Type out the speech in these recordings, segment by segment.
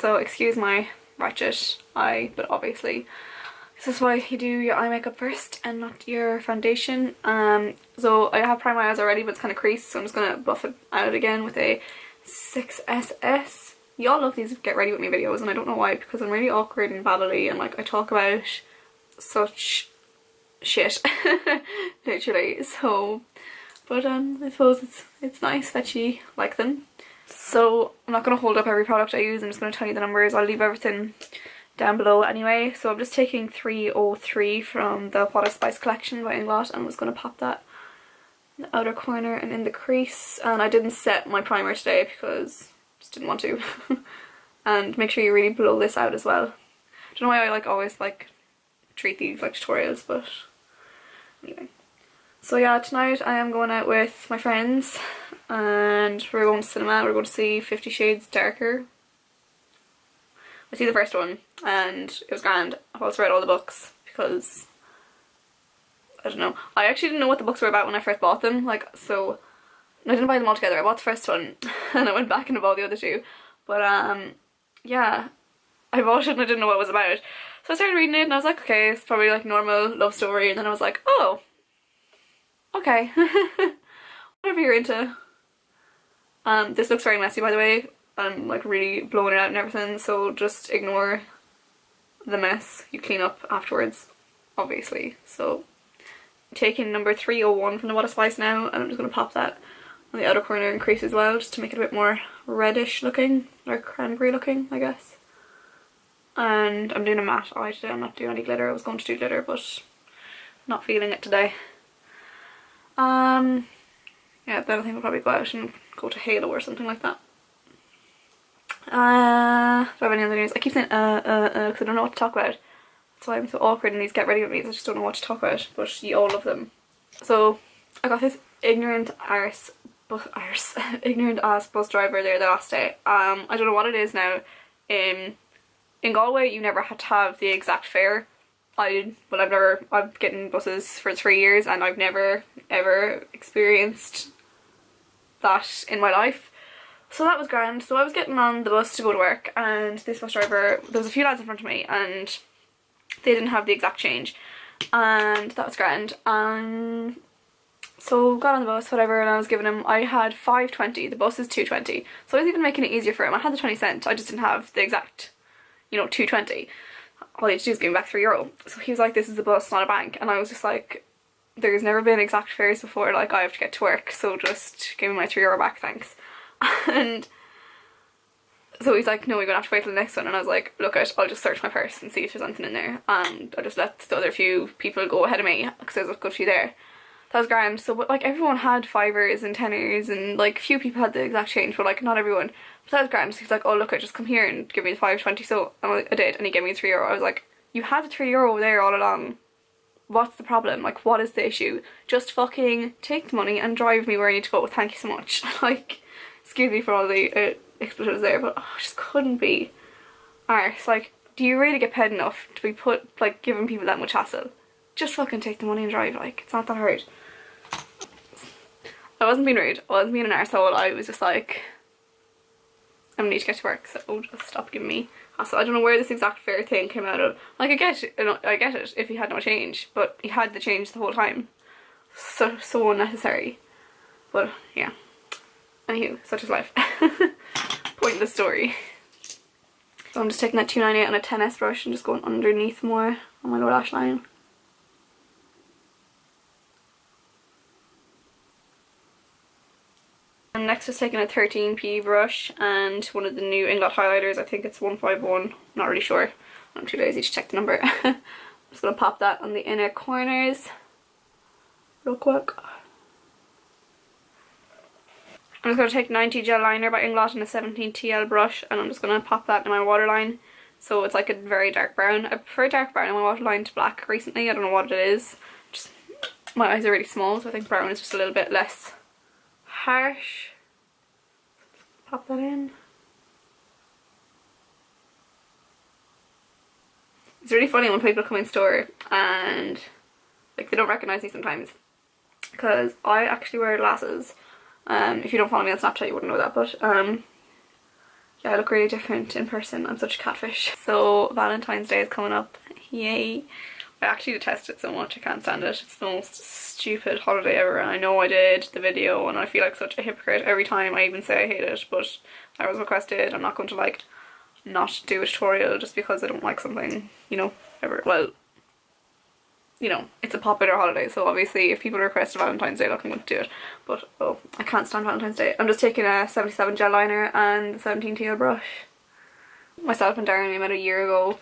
so excuse my ratchet eye, but obviously this is why you do your eye makeup first and not your foundation. So I have primed my eyes already, but it's kind of creased, so I'm just gonna buff it out again with a 6SS. Y'all love these get ready with me videos, and I don't know why, because I'm really awkward and babbly and like I talk about such shit literally. So but I suppose it's nice that you like them. So I'm not going to hold up every product I use, I'm just going to tell you the numbers. I'll leave everything down below anyway. So I'm just taking 303 from the What a Spice collection by Inglot, and I'm just going to pop that in the outer corner and in the crease. And I didn't set my primer today because I just didn't want to. And make sure you really blow this out as well. I don't know why I like always like treat these like tutorials, but anyway. So yeah, tonight I am going out with my friends and we're going to cinema. We're going to see 50 Shades Darker. I see the first one and it was grand. I've also read all the books because I don't know. I actually didn't know what the books were about when I first bought them. Like, so I didn't buy them all together. I bought the first one and I went back and bought the other two. But yeah, I bought it and I didn't know what it was about. So I started reading it and I was like, okay, it's probably like normal love story. And then I was like, oh, okay. Whatever you're into. This looks very messy, by the way. I'm like really blowing it out and everything, so just ignore the mess. You clean up afterwards, obviously. So I'm taking number 301 from the What a Spice now, and I'm just going to pop that on the outer corner and crease as well, just to make it a bit more reddish looking, or cranberry looking, I guess. And I'm doing a matte eye today. I'm not doing any glitter. I was going to do glitter, but not feeling it today. Yeah, then I think I'll probably go out and go to Halo or something like that. Do I have any other news? I keep saying because I don't know what to talk about. That's why I'm so awkward in these get ready with me. I just don't know what to talk about, but you all love them. So I got this ignorant ass bus driver there the last day. I don't know what it is now. In Galway you never had to have the exact fare. I've getting buses for 3 years and I've never ever experienced that in my life. So that was grand. So I was getting on the bus to go to work and this bus driver, there was a few lads in front of me and they didn't have the exact change, and that was grand. So got on the bus, whatever, and I was giving him, I had 5.20, the bus is 2.20, so I was even making it easier for him. I had the 20 cent, I just didn't have the exact, 2.20. All he had to do is give me back €3. So he was like, this is a bus, not a bank. And I was just like, there's never been exact fares before, like I have to get to work, so just give me my €3 back, thanks. And so he's like, no, we're gonna have to wait till the next one. And I was like, look, I'll just search my purse and see if there's anything in there, and I'll just let the other few people go ahead of me because there's a good few there. That was grand. So but like everyone had fivers and tenors and like few people had the exact change, but like not everyone. But that was grand. So he's like, oh look, just come here and give me the 5.20. So I did, and he gave me €3. I was like, you had the €3 there all along. What's the problem? Like, what is the issue? Just fucking take the money and drive me where I need to go. Thank you so much. Like, excuse me for all the expletives there, but I just couldn't be arse. Like, do you really get paid enough to be giving people that much hassle? Just fucking take the money and drive. Like, it's not that hard. I wasn't being rude. I wasn't being an arsehole. I was just like, I need to get to work, so just stop giving me hassle. I don't know where this exact fare thing came out of. Like, I get it if he had no change, but he had the change the whole time. So unnecessary. But yeah. Anywho, such is life. Pointless story. So I'm just taking that 298 on a 10S brush and just going underneath more on my lower lash line. And next is taking a 13P brush and one of the new Inglot highlighters. I think it's 151, not really sure. I'm too lazy to check the number. I'm just going to pop that on the inner corners real quick. I'm just going to take 90 Gel Liner by Inglot and a 17TL brush, and I'm just going to pop that in my waterline. So it's like a very dark brown. I prefer dark brown in my waterline to black recently. I don't know what it is. Just my eyes are really small, so I think brown is just a little bit less harsh. Pop that in. It's really funny when people come in store and like they don't recognise me sometimes, because I actually wear glasses. If you don't follow me on Snapchat you wouldn't know that, but yeah, I look really different in person. I'm such a catfish. So Valentine's Day is coming up. Yay. I actually detest it so much. I can't stand it. It's the most stupid holiday ever, and I know I did the video and I feel like such a hypocrite every time I even say I hate it, but I was requested. I'm not going to like not do a tutorial just because I don't like something, you know, ever. Well, you know, it's a popular holiday, so obviously if people request a Valentine's Day look, I'm going to do it. But oh, I can't stand Valentine's Day. I'm just taking a 77 gel liner and the 17 teal brush. Myself and Darren, we met a year ago.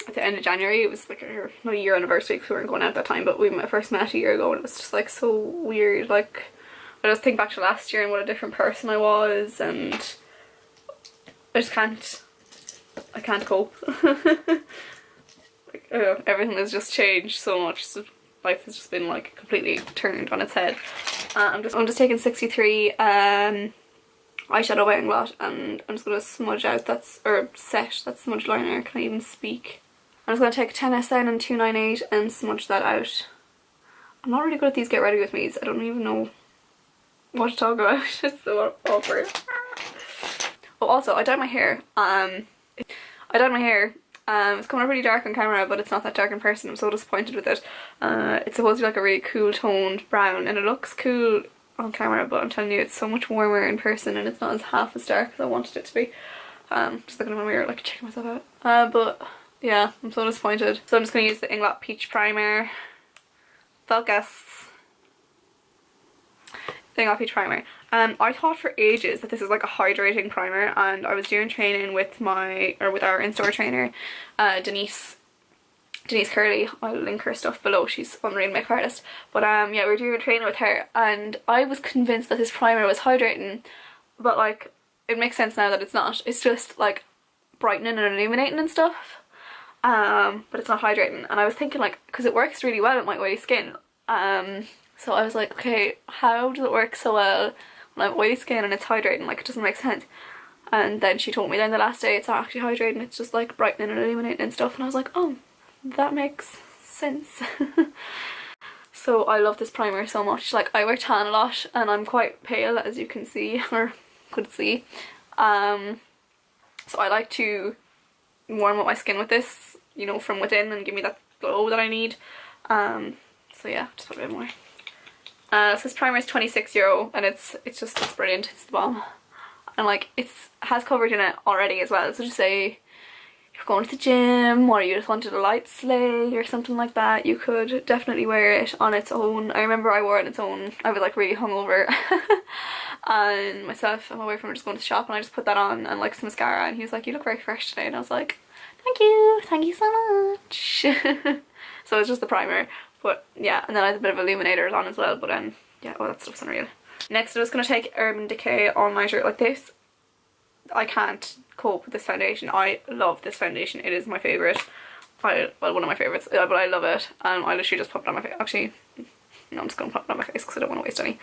At the end of January. It was like not a year anniversary because we weren't going out at that time, but we first met a year ago and it was just like so weird. Like I just think back to last year and what a different person I was, and I just I can't cope. Like, everything has just changed so much. So life has just been like completely turned on its head. I'm just taking 63 eyeshadow by Inglot, and I'm just gonna smudge out set that smudge liner. Can I even speak? I'm just going to take 10SN and 298 and smudge that out. I'm not really good at these get ready with me's. I don't even know what to talk about. It's so awkward. Oh, also, I dyed my hair. It's coming up really dark on camera, but it's not that dark in person. I'm so disappointed with it. It's supposed to be like a really cool toned brown, and it looks cool on camera, but I'm telling you, it's so much warmer in person and it's not as half as dark as I wanted it to be. Just looking in my mirror, like checking myself out. But yeah, I'm so disappointed. So I'm just going to use the Inglot Peach Primer. Focus. Inglot Peach Primer. I thought for ages that this is like a hydrating primer, and I was doing training with our in-store trainer, Denise Curley. I'll link her stuff below. She's unreal makeup artist. But yeah, we were doing a training with her, and I was convinced that this primer was hydrating, but like it makes sense now that it's not. It's just like brightening and illuminating and stuff. But it's not hydrating, and I was thinking like, because it works really well with my oily skin, so I was like, okay, how does it work so well when I have oily skin and it's hydrating? Like, it doesn't make sense. And then she told me then the last day it's not actually hydrating, it's just like brightening and illuminating and stuff, and I was like, oh, that makes sense. So I love this primer so much. Like, I wear tan a lot and I'm quite pale, as you can see, or could see, so I like to warm up my skin with this, you know, from within, and give me that glow that I need. So yeah, just put a bit more. So this primer is €26 and it's brilliant. It's the bomb, and like it has coverage in it already as well. So just say you're going to the gym or you just wanted a light slay or something like that, you could definitely wear it on its own. I remember I wore it on its own. I was like really hungover and myself and my boyfriend were just going to the shop, and I just put that on and like some mascara, and he was like, you look very fresh today, and I was like, thank you so much. So it's just the primer, but yeah, and then I had a bit of illuminators on as well, but yeah, oh, that stuff's unreal. Next I'm just going to take Urban Decay all-nighter. Like this, I can't cope with this foundation. I love this foundation. It is my favourite. Well, one of my favourites, but I love it. I literally just popped it on my face. Actually, no, I'm just going to pop it on my face because I don't want to waste any.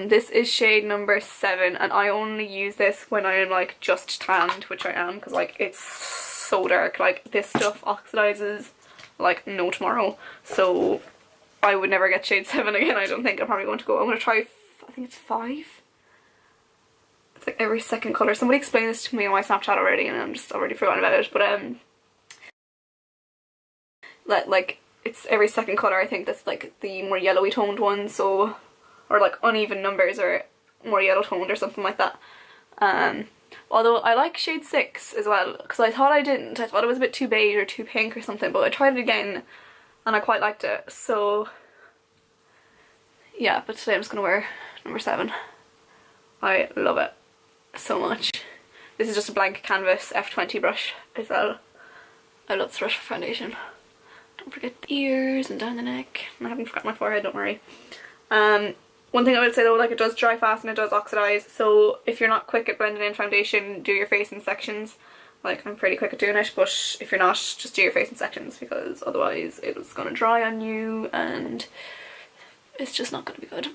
This is shade number 7, and I only use this when I am like just tanned, which I am, because like it's so dark. Like this stuff oxidizes like no tomorrow, so I would never get shade 7 again. I don't think. I'm probably going to I'm going to try, I think it's 5. It's like every second colour. Somebody explained this to me on my Snapchat already and I'm just already forgotten about it, but like it's every second colour. I think that's like the more yellowy toned one, so, or like uneven numbers or more yellow toned or something like that. Although I like shade 6 as well, because I thought I didn't. I thought it was a bit too beige or too pink or something, but I tried it again and I quite liked it. So yeah, but today I'm just going to wear number 7. I love it so much. This is just a blank canvas F20 brush as well. I love this brush for foundation. Don't forget the ears and down the neck. I haven't forgotten my forehead, don't worry. One thing I would say though, like it does dry fast and it does oxidize, so if you're not quick at blending in foundation, do your face in sections. Like I'm pretty quick at doing it, but if you're not, just do your face in sections, because otherwise it's going to dry on you and it's just not going to be good.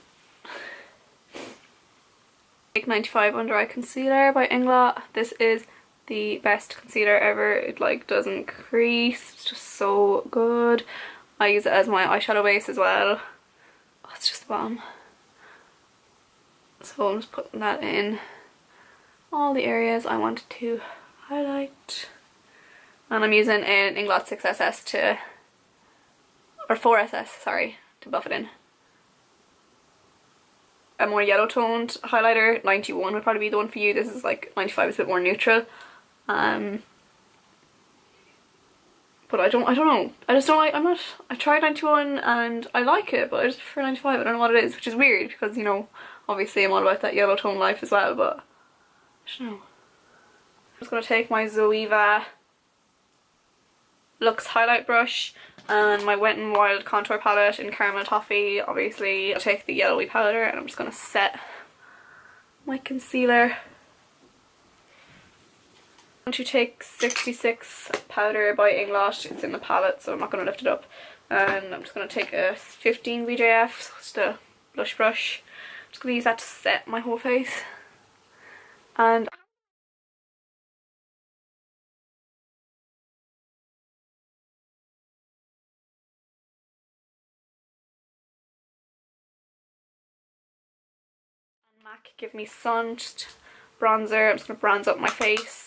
Take 95 Under Eye Concealer by Inglot. This is the best concealer ever. It like doesn't crease, it's just so good. I use it as my eyeshadow base as well. Oh, it's just the bomb. So I'm just putting that in all the areas I wanted to highlight. And I'm using an Inglot 6SS to, or 4SS, sorry, to buff it in. A more yellow toned highlighter, 91 would probably be the one for you. This is like 95, is a bit more neutral. But I don't know. I just don't like, I tried 91 and I like it, but I just prefer 95. I don't know what it is, which is weird because, you know, obviously I'm all about that yellow tone life as well, but I don't know. I'm just going to take my Zoeva Luxe highlight brush and my Wet n Wild contour palette in Caramel Toffee. Obviously I'll take the yellowy powder and I'm just going to set my concealer. I'm going to take 66 powder by Inglot. It's in the palette, so I'm not going to lift it up. And I'm just going to take a 15 VJF, so it's the blush brush. I'm just going to use that to set my whole face. And MAC Give Me Sun, just bronzer. I'm just going to bronze up my face.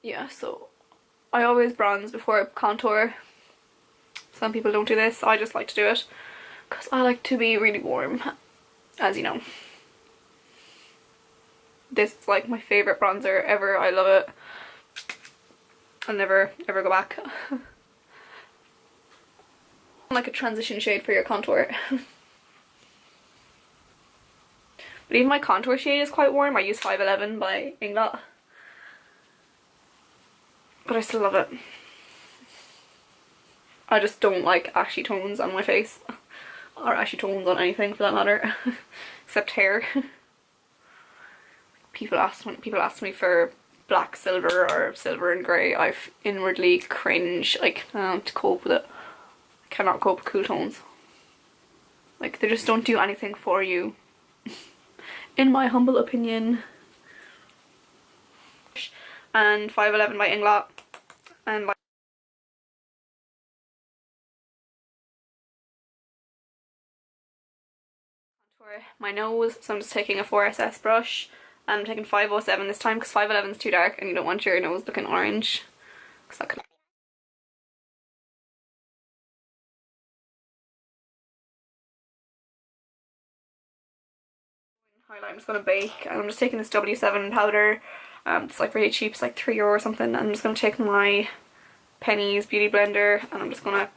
Yeah, so I always bronze before I contour. Some people don't do this, I just like to do it because I like to be really warm, as you know. This is like my favourite bronzer ever, I love it. I'll never ever go back. Like a transition shade for your contour. But even my contour shade is quite warm. I use 511 by Inglot. But I still love it. I just don't like ashy tones on my face. Or ashy tones on anything for that matter. Except hair. People ask me for black silver or silver and grey. I inwardly cringe. Like, I don't know, to cope with it. I cannot cope with cool tones. Like, they just don't do anything for you. In my humble opinion. And 511 by Inglot. And contour my nose, so I'm just taking a 4SS brush. I'm taking 507 this time because 511 is too dark and you don't want your nose looking orange. Cause that could highlight. I'm just going to bake and I'm just taking this W7 powder. It's like really cheap, it's like €3 or something. I'm just going to take my Penny's Beauty Blender and I'm just going to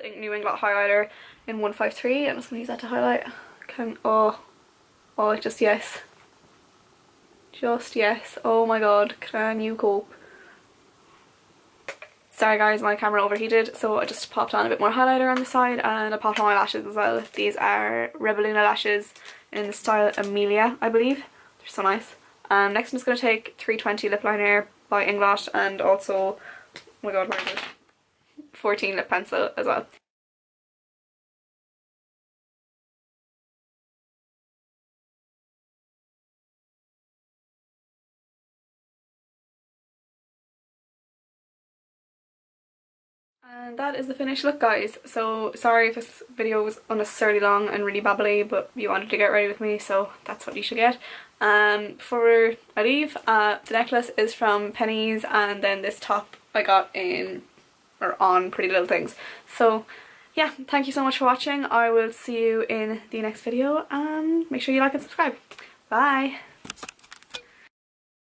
take the new Inglot highlighter in 153. I'm just going to use that to highlight. Oh, just yes. Just yes. Oh my god, can you cope? Sorry guys, my camera overheated, so I just popped on a bit more highlighter on the side and I popped on my lashes as well. These are Rebelluna lashes in the style Amelia, I believe. They're so nice. Next I'm just going to take 320 lip liner by Inglot and also, oh my god, where is it? 14 lip pencil as well. And that is the finished look guys. So sorry if this video was unnecessarily long and really babbly, but you wanted to get ready with me, so that's what you should get. Before I leave, the necklace is from Penny's and then this top I got in or on Pretty Little Things. So yeah, thank you so much for watching. I will see you in the next video and make sure you like and subscribe. Bye!